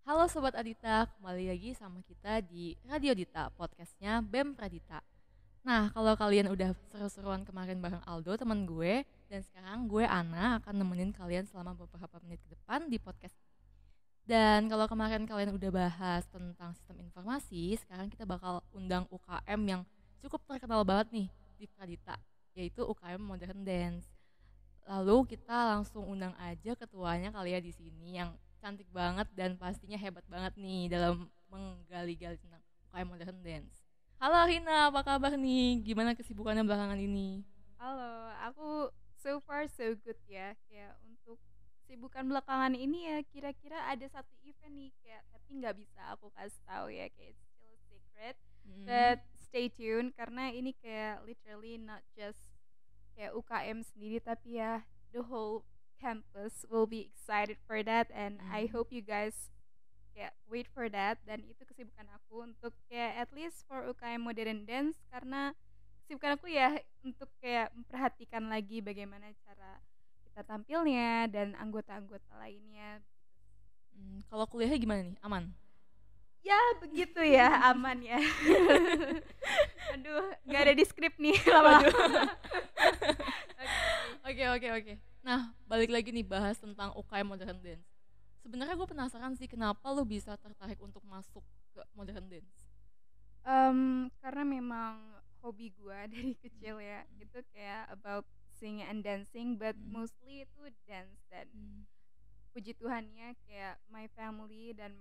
Halo Sobat Adita, kembali lagi sama kita di Radio Dita, podcastnya BEM Pradita. Nah, kalau kalian udah seru-seruan kemarin bareng Aldo, teman gue, dan sekarang gue Ana akan nemenin kalian selama beberapa menit ke depan di podcast. Dan kalau kemarin kalian udah bahas tentang sistem informasi, sekarang kita bakal undang UKM yang cukup terkenal banget nih di Pradita, yaitu UKM Modern Dance. Lalu kita langsung undang aja ketuanya kali ya di sini yang cantik banget dan pastinya hebat banget nih dalam menggali-gali tentang UKM Modern Dance. Halo Rina, apa kabar nih? Gimana kesibukannya belakangan ini? Halo, aku so far so good ya. Kayak untuk kesibukan belakangan ini ya kira-kira ada satu event nih kayak tapi nggak bisa aku kasih tahu ya kayak it's still a secret. Hmm. But stay tuned karena ini kayak literally not just kayak UKM sendiri tapi ya the whole campus will be excited for that and I Hmm. hope you guys kayak wait for that dan itu kesibukan aku untuk kayak at least for UKM Modern Dance karena kesibukan aku ya untuk kayak memperhatikan lagi bagaimana cara kita tampilnya dan anggota-anggota lainnya. Kalau kuliahnya gimana nih? Aman? Ya begitu ya, aman ya. Aduh, nggak ada di skrip nih lama-lama. Waduh. Oke. Oke, oke, oke. Nah, balik lagi nih bahas tentang UKM Modern Dance. Sebenarnya gue penasaran sih kenapa lu bisa tertarik untuk masuk ke Modern Dance. Karena memang hobi gua dari kecil ya itu kayak about singing and dancing, but Hmm. mostly itu dance dan Hmm. puji Tuhannya kayak my family dan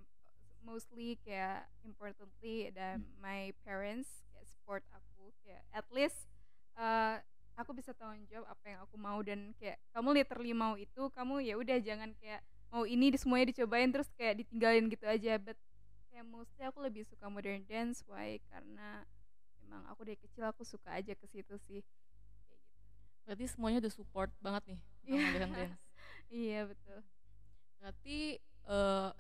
mostly kayak importantly dan my parents kayak support aku kayak at least uh, aku bisa tanggung jawab apa yang aku mau dan kayak kamu literally mau itu kamu ya udah jangan kayak mau ini di semuanya dicobain terus kayak ditinggalin gitu aja, but kayak mostly aku lebih suka modern dance, why karena memang aku dari kecil aku suka aja ke situ sih kayak gitu. Berarti semuanya udah support banget nih tentang Iya. Modern Dance. Iya betul. Berarti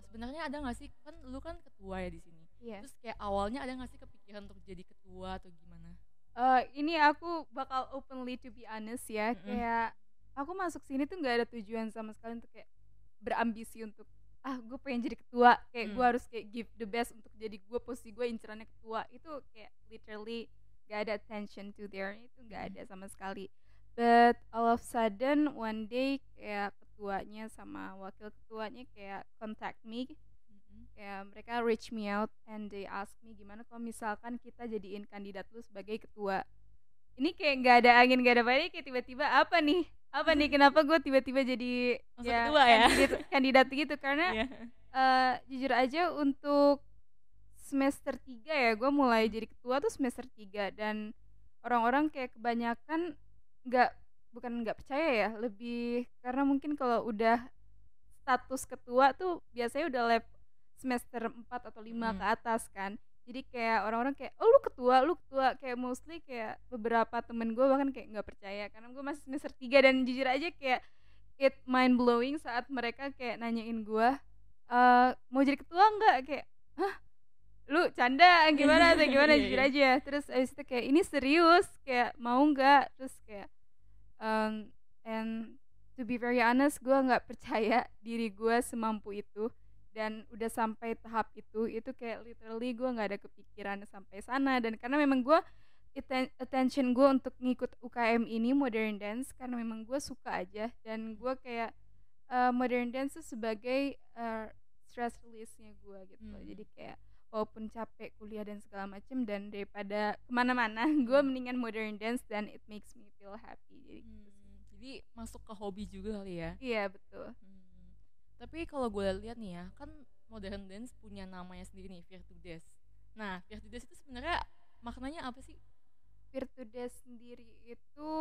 sebenarnya ada nggak sih, kan lu kan ketua ya di sini. Iya. Terus kayak awalnya ada nggak sih kepikiran untuk jadi ketua atau gimana? Ini aku bakal openly to be honest ya, Mm-mm. kayak aku masuk sini tuh nggak ada tujuan sama sekali untuk kayak berambisi untuk gue pengen jadi ketua, kayak gue Mm. harus kayak give the best untuk jadi gue posisi gue incerannya ketua itu kayak literally gak ada attention to there, itu nggak Mm. ada sama sekali, but all of sudden one day kayak ketuanya sama wakil ketuanya kayak contact me, Mm-mm. kayak mereka reach me out and they ask me gimana kalau misalkan kita jadiin kandidat lu sebagai ketua. Ini kayak nggak ada angin nggak ada balik kayak tiba-tiba apa nih kenapa gue tiba-tiba jadi Masa ya ketua ya? kandidat kandidat gitu karena Iya. jujur aja untuk semester 3 ya gue mulai Mm. jadi ketua tuh semester 3 dan orang-orang kayak kebanyakan nggak bukan nggak percaya ya, lebih karena mungkin kalau udah status ketua tuh biasanya udah semester 4 atau 5 ke Mm. atas kan. Jadi kayak orang-orang kayak, oh lu ketua, kayak mostly kayak beberapa temen gue bahkan kayak nggak percaya karena gue masih semester 3 dan jujur aja kayak it mind blowing saat mereka kayak nanyain gue mau jadi ketua nggak, kayak hah lu canda gimana atau gimana, Iya, jujur iya. aja. Terus abis itu kayak ini serius kayak mau nggak, terus kayak and to be very honest gue nggak percaya diri gue semampu itu dan udah sampai tahap itu kayak literally gue nggak ada kepikiran sampai sana, dan karena memang gue attention gue untuk ngikut UKM ini modern dance karena memang gue suka aja dan gue kayak modern dance tuh sebagai stress release-nya gue gitu loh. Mm. Jadi kayak walaupun capek kuliah dan segala macem dan daripada kemana-mana gue Mm. mendingan modern dance dan it makes me feel happy, jadi gitu sih. Jadi masuk ke hobi juga kali ya. Iya betul. Hmm. Tapi kalau gue lihat nih ya, kan Modern Dance punya namanya sendiri nih, Virtudes. Nah, Virtudes itu sebenarnya maknanya apa sih? Virtude sendiri itu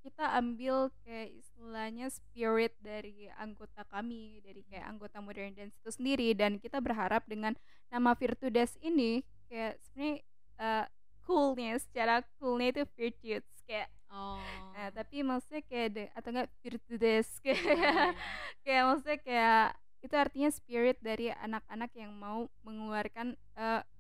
kita ambil kayak istilahnya spirit dari anggota kami, dari kayak anggota modern dance itu sendiri, dan kita berharap dengan nama Virtudes ini kayak sebenarnya uh, coolnya, secara coolnya itu virtues kayak Oh, tapi maksudnya kayak atau enggak Virtudes kayak oh iya. kayak maksudnya kayak itu artinya spirit dari anak-anak yang mau mengeluarkan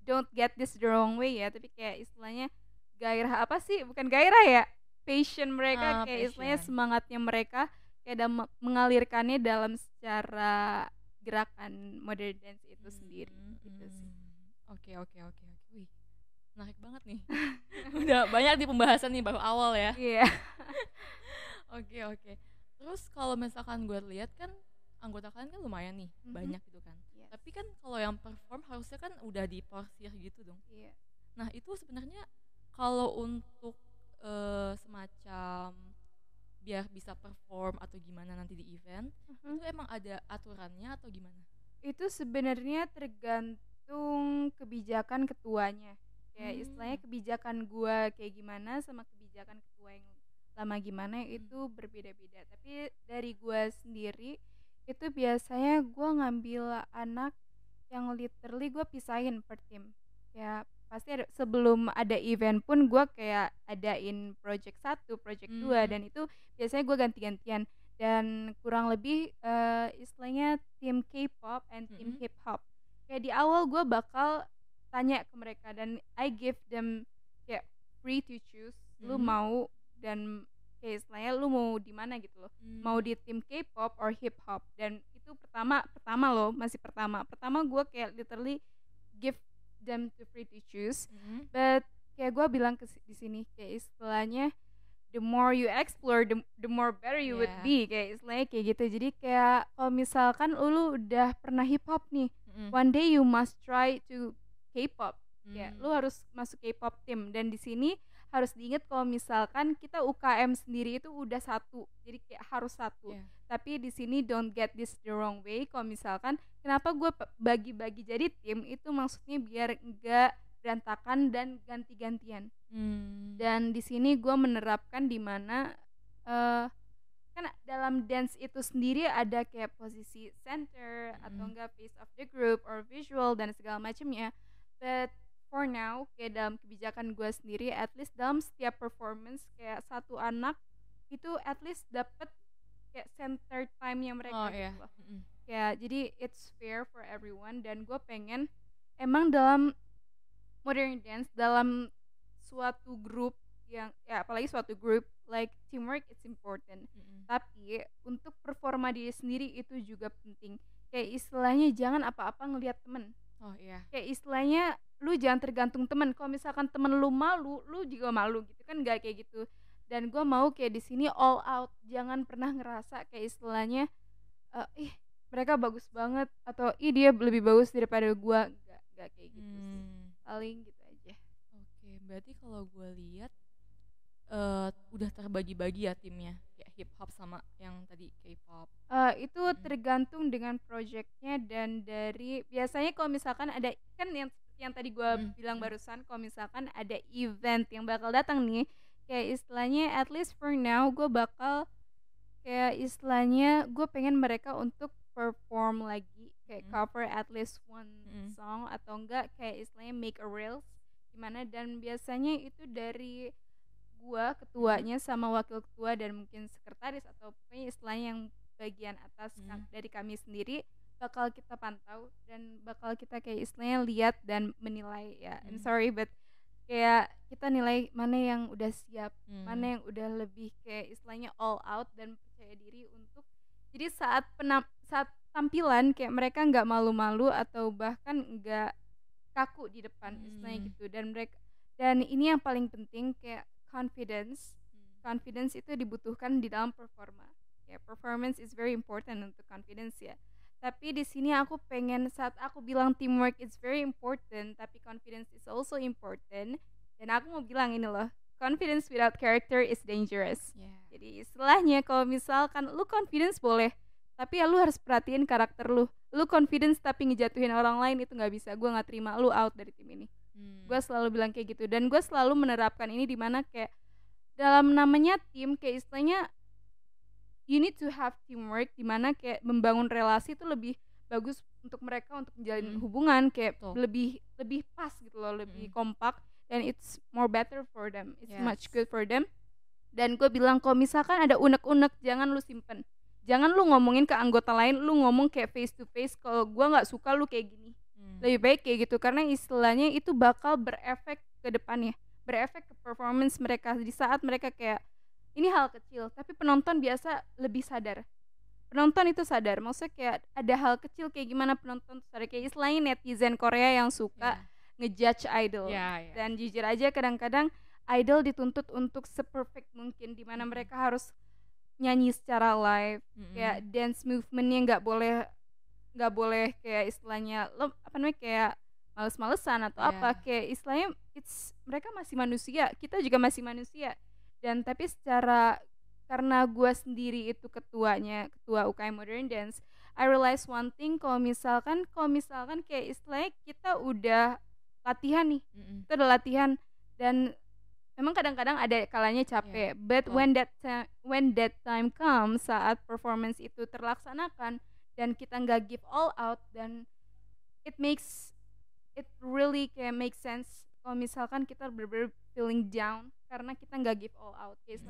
don't get this the wrong way ya, tapi kayak istilahnya gairah apa sih, bukan gairah ya, passion mereka, Ah, kayak istilahnya passion. semangatnya mereka kayak mengalirkannya dalam secara gerakan modern dance itu sendiri gitu sih. Oke. Wih, menarik banget nih. Udah banyak di pembahasan nih baru awal ya. Iya. Oke. Terus kalau misalkan gue lihat kan anggota kalian kan lumayan nih, banyak gitu kan. Yes. Tapi kan kalau yang perform harusnya kan udah diporsir gitu dong. Iya. Nah, itu sebenarnya kalau untuk semacam biar bisa perform atau gimana nanti di event, itu emang ada aturannya atau gimana? Itu sebenarnya tergantung kebijakan ketuanya. Kayak istilahnya kebijakan gua kayak gimana sama kebijakan ketua yang lama gimana itu berbeda-beda. Tapi dari gua sendiri itu biasanya gua ngambil anak yang literally gua pisahin per tim. Ya pasti ada, sebelum ada event pun gua kayak adain project 1, project 2 dan itu biasanya gua ganti-gantian dan kurang lebih istilahnya tim K-pop and tim hip hop. Kayak di awal gue bakal tanya ke mereka dan I give them kayak free to choose. Lu mau dan kayak istilahnya lu mau di mana gitu loh. Mau di tim K-pop or hip hop dan itu pertama loh, masih pertama. Pertama gue kayak literally give them to free to choose. But kayak gue bilang di sini kayak istilahnya the more you explore, the more better you would be, kayak istilahnya kayak gitu. Jadi kayak kalau misalkan lu udah pernah hip hop nih, one day you must try to K-pop. Ya, lu harus masuk K-pop team dan di sini harus diingat kalau misalkan kita UKM sendiri itu udah satu, jadi kayak harus satu. Tapi di sini don't get this the wrong way. Kalau misalkan kenapa gue bagi-bagi jadi tim itu maksudnya biar enggak berantakan dan ganti-gantian. Dan di sini gue menerapkan di mana kan dalam dance itu sendiri ada kayak posisi center atau enggak face of the group or visual dan segala macamnya. But for now kayak dalam kebijakan gue sendiri, at least dalam setiap performance kayak satu anak itu at least dapat kayak center time-nya mereka gitu loh. Kayak jadi it's fair for everyone dan gue pengen emang dalam modern dance dalam suatu grup yang ya apalagi suatu grup like teamwork it's important. Tapi untuk performa diri sendiri itu juga penting. Kayak istilahnya jangan apa-apa ngelihat temen. Kayak istilahnya lu jangan tergantung temen. Kalau misalkan temen lu malu, lu juga malu gitu kan, nggak kayak gitu. Dan gue mau kayak di sini all out. Jangan pernah ngerasa kayak istilahnya mereka bagus banget atau dia lebih bagus daripada gue. Nggak kayak gitu sih. Paling gitu aja. Oke, berarti kalau gue lihat udah terbagi-bagi ya timnya, kayak hip hop sama yang tadi K-pop. Itu tergantung dengan projectnya dan dari biasanya kalau misalkan ada kan yang tadi gue bilang barusan, kalau misalkan ada event yang bakal datang nih, kayak istilahnya at least for now gue bakal kayak istilahnya gue pengen mereka untuk perform lagi kayak cover at least one song atau enggak kayak istilahnya make a reels gimana. Dan biasanya itu dari gua ketuanya sama wakil ketua dan mungkin sekretaris atau pokoknya istilahnya yang bagian atas dari kami sendiri bakal kita pantau dan bakal kita kayak istilahnya lihat dan menilai ya. I'm sorry but kayak kita nilai mana yang udah siap, mana yang udah lebih kayak istilahnya all out dan percaya diri untuk jadi saat tampilan kayak mereka nggak malu-malu atau bahkan nggak kaku di depan istilahnya gitu. Dan ini yang paling penting kayak confidence itu dibutuhkan di dalam performa. Ya, performance is very important untuk confidence ya. Tapi di sini aku pengen saat aku bilang teamwork is very important, tapi confidence is also important. Dan aku mau bilang ini loh, confidence without character is dangerous. Jadi istilahnya kalau misalkan lu confidence boleh, tapi ya lu harus perhatiin karakter lu. Lu confidence tapi ngejatuhin orang lain itu nggak bisa. Gue nggak terima, lu out dari tim ini. Gue selalu bilang kayak gitu dan gue selalu menerapkan ini di mana kayak dalam namanya tim kayak istilahnya you need to have teamwork, di mana kayak membangun relasi itu lebih bagus untuk mereka untuk menjalin hubungan kayak lebih pas gitu loh, lebih kompak dan it's more better for them, it's much good for them. Dan gue bilang kalau misalkan ada unek-unek jangan lu simpen, jangan lu ngomongin ke anggota lain, lu ngomong kayak face to face kalau gue nggak suka lu kayak gini. Lebih baik kayak gitu karena istilahnya itu bakal berefek ke depannya, berefek ke performance mereka di saat mereka kayak ini hal kecil tapi penonton biasa lebih sadar penonton itu sadar, maksudnya kayak ada hal kecil kayak gimana penonton tuh sadar, kayak istilahnya netizen Korea yang suka ngejudge idol. Dan jujur aja kadang-kadang idol dituntut untuk seperfect mungkin, dimana mereka harus nyanyi secara live, kayak dance movementnya nggak boleh kayak istilahnya apa namanya kayak males-malesan atau apa, kayak istilahnya mereka masih manusia, kita juga masih manusia. Dan tapi karena gue sendiri itu ketua UKM Modern Dance, I realize one thing, kalau misalkan kayak istilahnya kita udah latihan nih, kita udah latihan dan memang kadang-kadang ada kalanya capek, but when that time comes, saat performance itu terlaksanakan dan kita nggak give all out, dan it really kayak make sense kalau misalkan kita bener-bener feeling down karena kita nggak give all out, kayak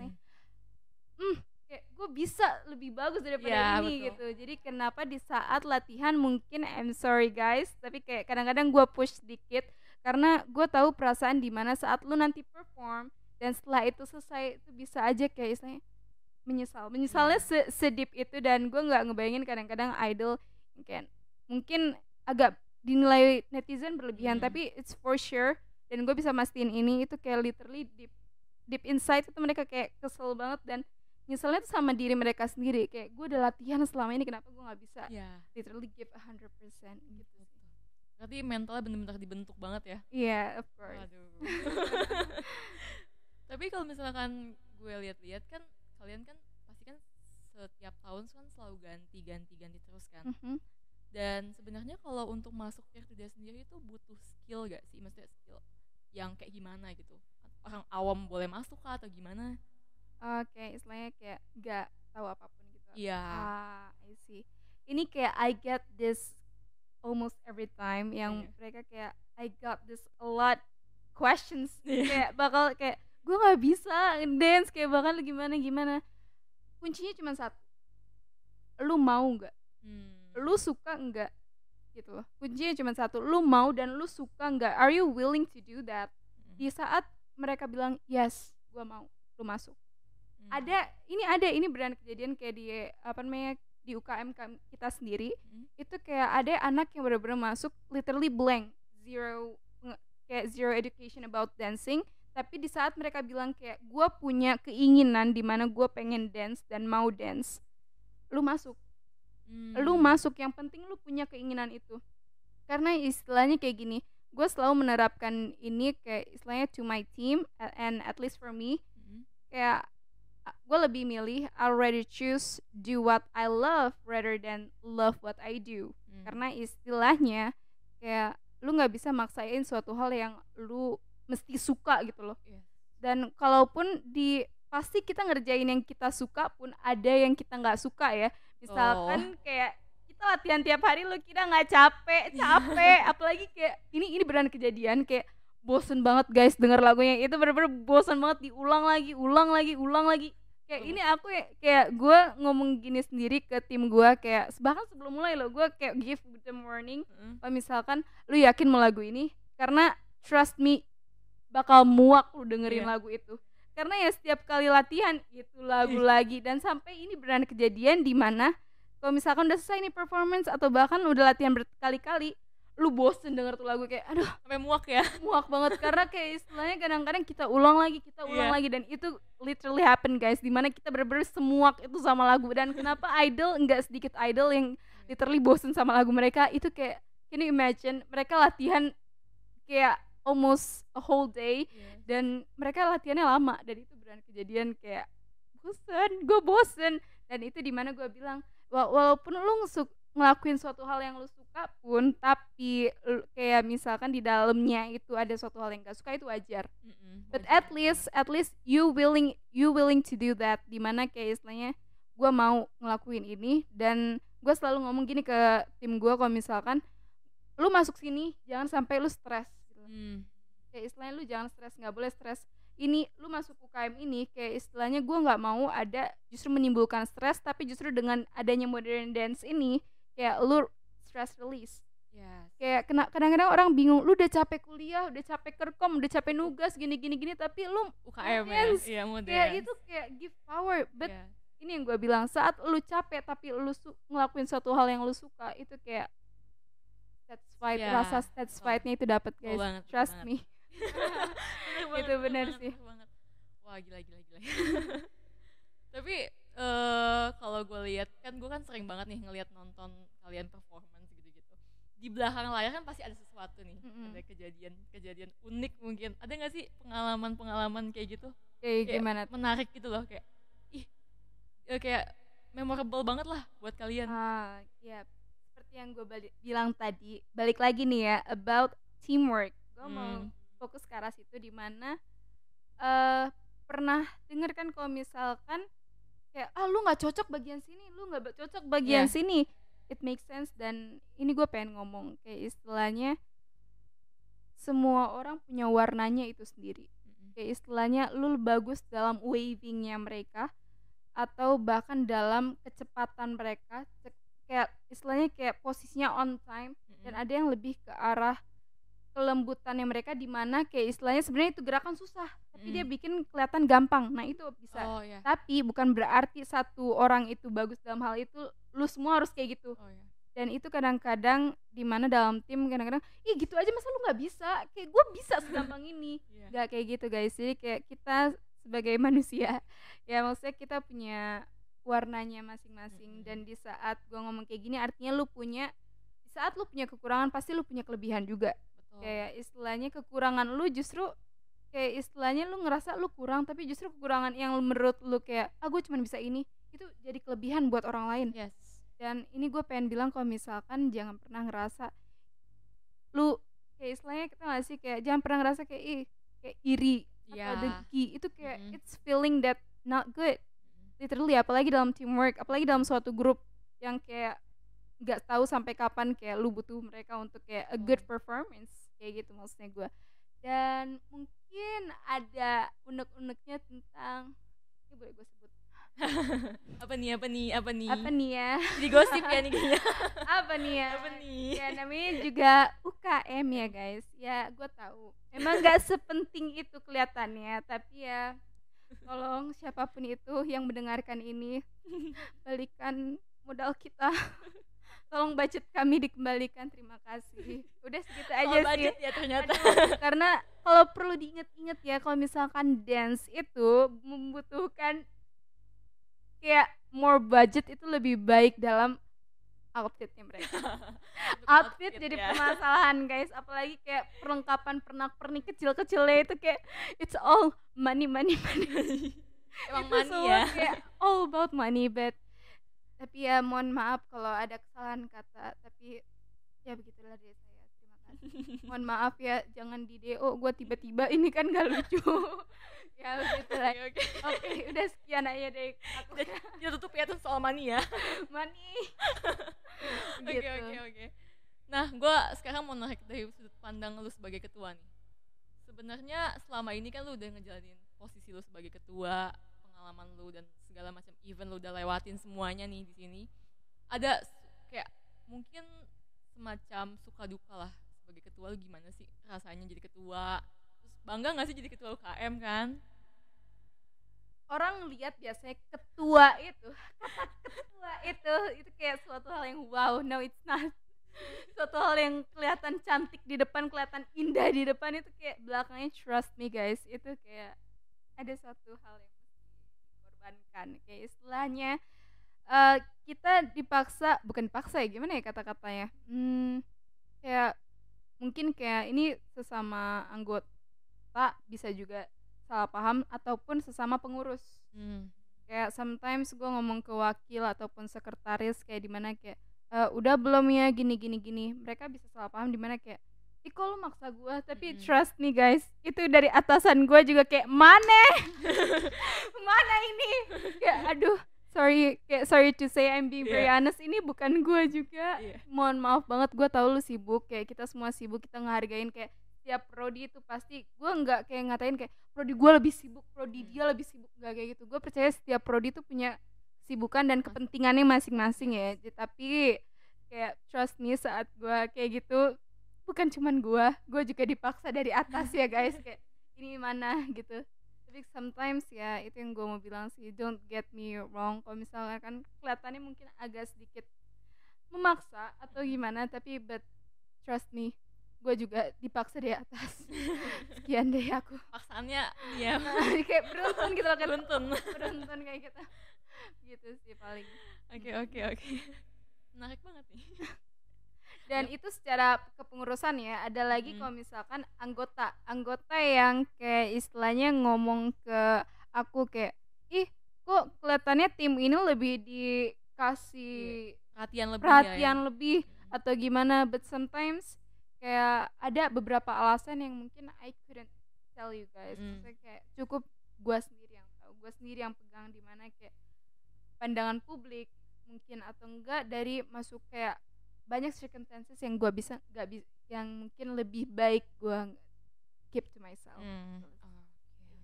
kayak gue bisa lebih bagus daripada ini, betul. Gitu. Jadi kenapa di saat latihan mungkin I'm sorry guys, tapi kayak kadang-kadang gue push sedikit karena gue tahu perasaan dimana saat lu nanti perform dan setelah itu selesai itu bisa aja kayak istilahnya menyesalnya sedip itu. Dan gue nggak ngebayangin kadang-kadang idol mungkin agak dinilai netizen berlebihan, tapi it's for sure, dan gue bisa mastiin ini itu kayak literally deep inside itu mereka kayak kesel banget dan nyeselnya tuh sama diri mereka sendiri, kayak gue udah latihan selama ini kenapa gue nggak bisa literally give 100% gitu. Berarti mentalnya benar-benar dibentuk banget ya? Iya, of course. Aduh. Tapi kalau misalkan gue lihat-lihat kan kalian kan pasti kan setiap tahun kan selalu ganti terus kan. Dan sebenarnya kalau untuk masuk Virtuda sendiri itu butuh skill gak sih? Maksudnya skill yang kayak gimana gitu? Orang awam boleh masuk kah atau gimana? Oke, istilahnya kayak gak tahu apapun gitu. Iya. I see. Ini kayak I get this almost every time yang mereka kayak I got this a lot questions, kayak bakal kayak gue nggak bisa dance, kayak bakal gimana. Kuncinya cuma satu, lu mau nggak, lu suka nggak, gitu loh. Kuncinya cuma satu, lu mau dan lu suka nggak, are you willing to do that? Di saat mereka bilang yes, gue mau, lu masuk. Ini beneran kejadian kayak di UKM kita sendiri, itu kayak ada anak yang benar-benar masuk literally blank, zero education about dancing, tapi di saat mereka bilang kayak gue punya keinginan di mana gue pengen dance dan mau dance, lu masuk. Lu masuk, yang penting lu punya keinginan itu. Karena istilahnya kayak gini, gue selalu menerapkan ini kayak istilahnya to my team, and at least for me, kayak gue lebih milih I'll rather choose do what I love rather than love what I do. Karena istilahnya kayak lu nggak bisa maksain suatu hal yang lu mesti suka gitu loh. Dan kalaupun pasti kita ngerjain yang kita suka pun ada yang kita nggak suka ya. Misalkan kayak kita latihan tiap hari, lu kira nggak capek apalagi kayak ini beneran kejadian, kayak bosen banget guys denger lagunya itu, bener-bener bosen banget, diulang lagi. Kayak ini aku kayak gue ngomong gini sendiri ke tim gue, kayak bahkan sebelum mulai loh, gue kayak give them warning, kalau misalkan lu yakin mau lagu ini, karena trust me bakal muak lu dengerin lagu itu, karena ya setiap kali latihan itu lagu lagi. Dan sampai ini beneran kejadian di mana kalau misalkan udah selesai nih performance atau bahkan udah latihan berkali-kali, lu bosen denger tuh lagu, kayak aduh sampai muak ya, muak banget. Karena kayak istilahnya kadang-kadang kita ulang lagi dan itu literally happen guys, dimana kita bener-bener semuak itu sama lagu. Dan kenapa nggak sedikit idol yang literally bosen sama lagu mereka itu, kayak can you imagine mereka latihan kayak almost a whole day, dan mereka latihannya lama, dan itu beneran kejadian kayak gue bosen. Dan itu dimana gue bilang walaupun lu ngelakuin suatu hal yang lu suka pun, tapi kayak misalkan di dalamnya itu ada suatu hal yang gak suka, itu wajar. But at least you willing to do that, dimana kayak istilahnya gue mau ngelakuin ini. Dan gue selalu ngomong gini ke tim gue, kalau misalkan lu masuk sini jangan sampai lu stres gitu. Kayak istilahnya lu jangan stres, nggak boleh stres. Ini lu masuk UKM ini kayak istilahnya gue nggak mau ada justru menimbulkan stres, tapi justru dengan adanya modern dance ini kayak lu stress release. Kayak kadang-kadang orang bingung, lu udah capek kuliah, udah capek kerkom, udah capek nugas gini, tapi lu UKM dance, ya, kayak itu kayak give power. But ini yang gue bilang, saat lu capek tapi lu ngelakuin suatu hal yang lu suka, itu kayak satisfied, Ya, rasa satisfiednya itu dapat betul guys, banget, betul trust banget. me. Bener Itu benar banget, sih. bener banget. Wah, gila. Tapi kalau gue lihat kan, gue kan sering banget nih ngelihat nonton kalian performance gitu-gitu. Di belakang layar kan pasti ada sesuatu nih, ada kejadian unik mungkin. Ada nggak sih pengalaman kayak gitu? Kayak Kayak gimana? menarik gitu loh, kayak ih, kayak memorable banget lah buat kalian. Ya seperti yang gue bilang tadi, balik lagi nih ya, about teamwork. Gue mau fokus ke arah situ, dimana pernah denger kan kalau misalkan kayak lu nggak cocok bagian sini, lu nggak cocok bagian sini, it makes sense. Dan ini gue pengen ngomong kayak istilahnya semua orang punya warnanya itu sendiri. Kayak istilahnya lu bagus dalam wavingnya mereka, atau bahkan dalam kecepatan mereka, kayak istilahnya kayak posisinya on time. Dan ada yang lebih ke arah kelembutannya mereka, di mana kayak istilahnya sebenarnya itu gerakan susah tapi dia bikin kelihatan gampang. Nah itu bisa. Tapi bukan berarti satu orang itu bagus dalam hal itu lu semua harus kayak gitu. Dan itu kadang-kadang di mana dalam tim kadang-kadang gitu aja masa lu nggak bisa, kayak gue bisa segampang ini. Gak kayak gitu guys. Jadi kayak kita sebagai manusia ya, maksudnya kita punya warnanya masing-masing. Dan di saat gue ngomong kayak gini, artinya di saat lu punya kekurangan pasti lu punya kelebihan juga. Kayak istilahnya kekurangan lu justru kayak istilahnya lu ngerasa lu kurang, tapi justru kekurangan yang menurut lu kayak gue cuma bisa ini, itu jadi kelebihan buat orang lain. Dan ini gue pengen bilang kalau misalkan jangan pernah ngerasa lu kayak istilahnya kita nggak sih, kayak jangan pernah ngerasa kayak iri atau dengki. Itu kayak it's feeling that not good literally, apalagi dalam teamwork, apalagi dalam suatu grup yang kayak nggak tahu sampai kapan kayak lu butuh mereka untuk kayak a good performance kayak gitu maksudnya gue. Dan mungkin ada unek-uneknya tentang ini, boleh gue sebut apa nih ya, jadi gosip ya nih kayaknya. apa nih ya, namanya juga UKM ya guys. Ya gue tahu emang nggak sepenting itu kelihatannya, tapi ya tolong siapapun itu yang mendengarkan ini, balikan modal kita. Tolong budget kami dikembalikan, terima kasih. Udah segitu aja sih. Budget ya ternyata. Karena kalau perlu diingat-ingat ya, kalau misalkan dance itu membutuhkan kayak more budget, itu lebih baik dalam outfitnya mereka. Outfit jadi permasalahan guys, apalagi kayak perlengkapan pernak-pernik kecil-kecilnya itu kayak it's all money. Emang money ya. Kayak all about money, but tapi ya mohon maaf kalau ada kesalahan kata, tapi ya begitulah dari saya. Terima kasih. Mohon maaf ya, jangan di DO gue tiba-tiba, ini kan gak lucu. Ya begitulah. Oke, udah sekian aja deh. Kita tutup ya soal money ya. Money. Oke. Nah, gue sekarang mau narik dari sudut pandang lu sebagai ketua nih. Sebenarnya selama ini kan lu udah ngejalanin posisi lu sebagai ketua, pengalaman lu dan segala macam event lu udah lewatin semuanya nih di sini. Ada kayak mungkin semacam suka duka lah sebagai ketua. Lu gimana sih rasanya jadi ketua? Terus bangga nggak sih jadi ketua UKM kan? Orang lihat biasanya ketua itu, kata ketua itu kayak suatu hal yang wow. No, it's not. Suatu hal yang kelihatan cantik di depan, kelihatan indah di depan, itu kayak belakangnya trust me guys, itu kayak ada satu hal yang dikorbankan. Kayak istilahnya kita bukan dipaksa ya, gimana ya kata-katanya, kayak mungkin kayak ini sesama anggota bisa juga salah paham, ataupun sesama pengurus. Kayak sometimes gue ngomong ke wakil ataupun sekretaris kayak dimana kayak udah belum ya gini, mereka bisa salah paham dimana kayak kok lu maksa gue, tapi trust me guys, itu dari atasan gue juga kayak mana ini, kayak aduh sorry to say I'm being very honest, ini bukan gue juga. Mohon maaf banget, gue tahu lu sibuk, kayak kita semua sibuk, kita ngehargain kayak setiap prodi itu pasti, gue nggak kayak ngatain kayak prodi gue lebih sibuk, prodi dia lebih sibuk, nggak kayak gitu. Gue percaya setiap prodi itu punya kesibukan dan kepentingannya masing-masing ya. Tapi kayak trust me, saat gue kayak gitu bukan cuman gue juga dipaksa dari atas ya guys, kayak ini mana gitu. Tapi sometimes ya itu yang gue mau bilang sih, don't get me wrong, kalau misalnya kan kelihatannya mungkin agak sedikit memaksa atau gimana, tapi but trust me, gue juga dipaksa di atas. Sekian deh aku. Paksaannya ya Kayak beruntun gitu loh kan. beruntun. Beruntun kayak gitu. Gitu sih paling. Oke. Menarik banget nih. Dan Yap. itu secara kepengurusan ya. Ada lagi Mm-mm. kalau misalkan anggota yang kayak istilahnya ngomong ke aku kayak, ih kok kelihatannya tim ini lebih dikasih Perhatian lebih perhatian ya. lebih atau gimana, but sometimes kayak ada beberapa alasan yang mungkin I couldn't tell you guys. Maksudnya kayak cukup gue sendiri yang tahu, gue sendiri yang pegang, di mana kayak pandangan publik mungkin atau enggak dari masuk kayak banyak circumstances yang gue bisa nggak bisa, yang mungkin lebih baik gue keep to myself. Iya.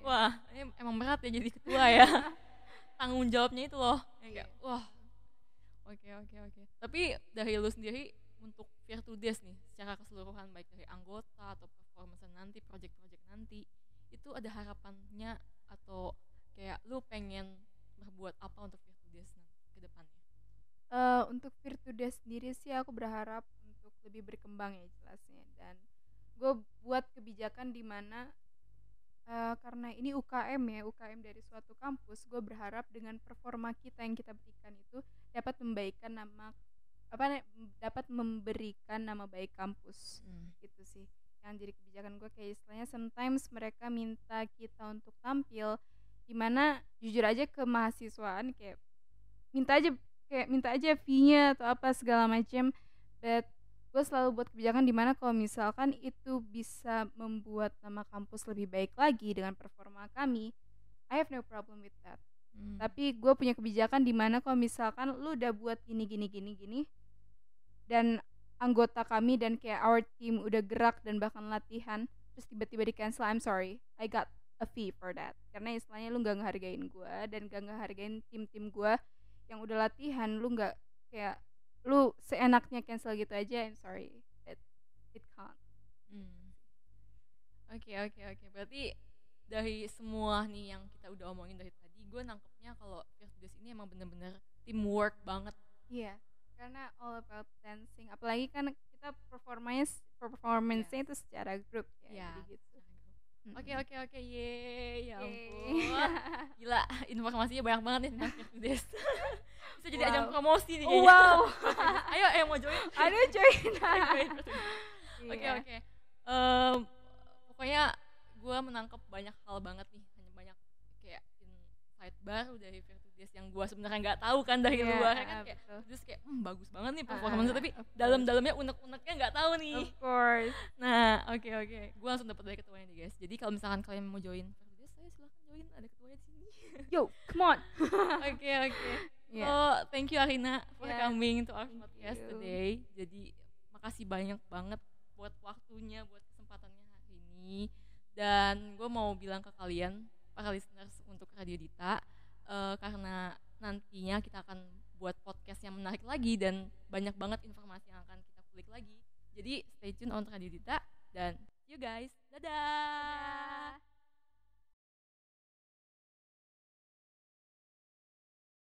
Wah, ini emang berat ya jadi ketua ya. Tanggung jawabnya itu loh. Kayak wah. Oke. Tapi dari lu sendiri untuk Virtu Days nih, secara keseluruhan baik dari anggota atau performance nanti, project-project nanti, itu ada harapannya atau kayak lu pengen berbuat apa untuk Virtu Days nanti ke depannya? Untuk Virtu Days sendiri sih aku berharap untuk lebih berkembang ya jelasnya, dan gue buat kebijakan di mana karena ini UKM dari suatu kampus, gue berharap dengan performa kita yang kita berikan itu dapat dapat memberikan nama baik kampus. Itu sih yang jadi kebijakan gue, kayak istilahnya sometimes mereka minta kita untuk tampil, dimana jujur aja kemahasiswaan kayak minta aja fee-nya atau apa segala macam, but gue selalu buat kebijakan dimana kalau misalkan itu bisa membuat nama kampus lebih baik lagi dengan performa kami, I have no problem with that. Tapi gue punya kebijakan dimana kalau misalkan lu udah buat gini dan anggota kami dan kayak our team udah gerak dan bahkan latihan, terus tiba-tiba di cancel, I'm sorry, I got a fee for that. Karena istilahnya lu gak ngehargain gue dan gak ngehargain tim gue yang udah latihan. Lu gak kayak lu seenaknya cancel gitu aja, I'm sorry, it can't. Oke. Berarti dari semua nih yang kita udah omongin dari tadi, gue nangkepnya kalau Virtu Days ini emang bener-bener teamwork banget. Iya, karena all about dancing, apalagi kan kita performance-nya itu secara grup ya, jadi gitu. Oke, yeay, ya ampun. Gila, informasinya banyak banget nih tentang Virtu Days. Bisa jadi ajang promosi nih kayaknya. Wow. Ayo mau join. Ayo join. Oke. Pokoknya gue menangkap banyak hal banget nih, banyak kayak insight baru dari Virtu Days yang gue sebenarnya nggak tahu kan dari luar kan, kayak terus kayak bagus banget nih performance, tapi dalam-dalamnya unek-uneknya nggak tahu nih. Of course. Nah, oke. Gue langsung dapat dari ketuanya nih guys. Jadi kalau misalkan kalian mau join Virtu Days, saya silahkan join, ada ketuanya di sini. Yo, come on. Oke. So, thank you Arina for coming to our podcast today. Jadi makasih banyak banget buat waktunya, buat kesempatannya hari ini. Dan gue mau bilang ke kalian, para listeners untuk Radio Dita, karena nantinya kita akan buat podcast yang menarik lagi dan banyak banget informasi yang akan kita kulik lagi. Jadi stay tune untuk Radio Dita dan you guys, dadah.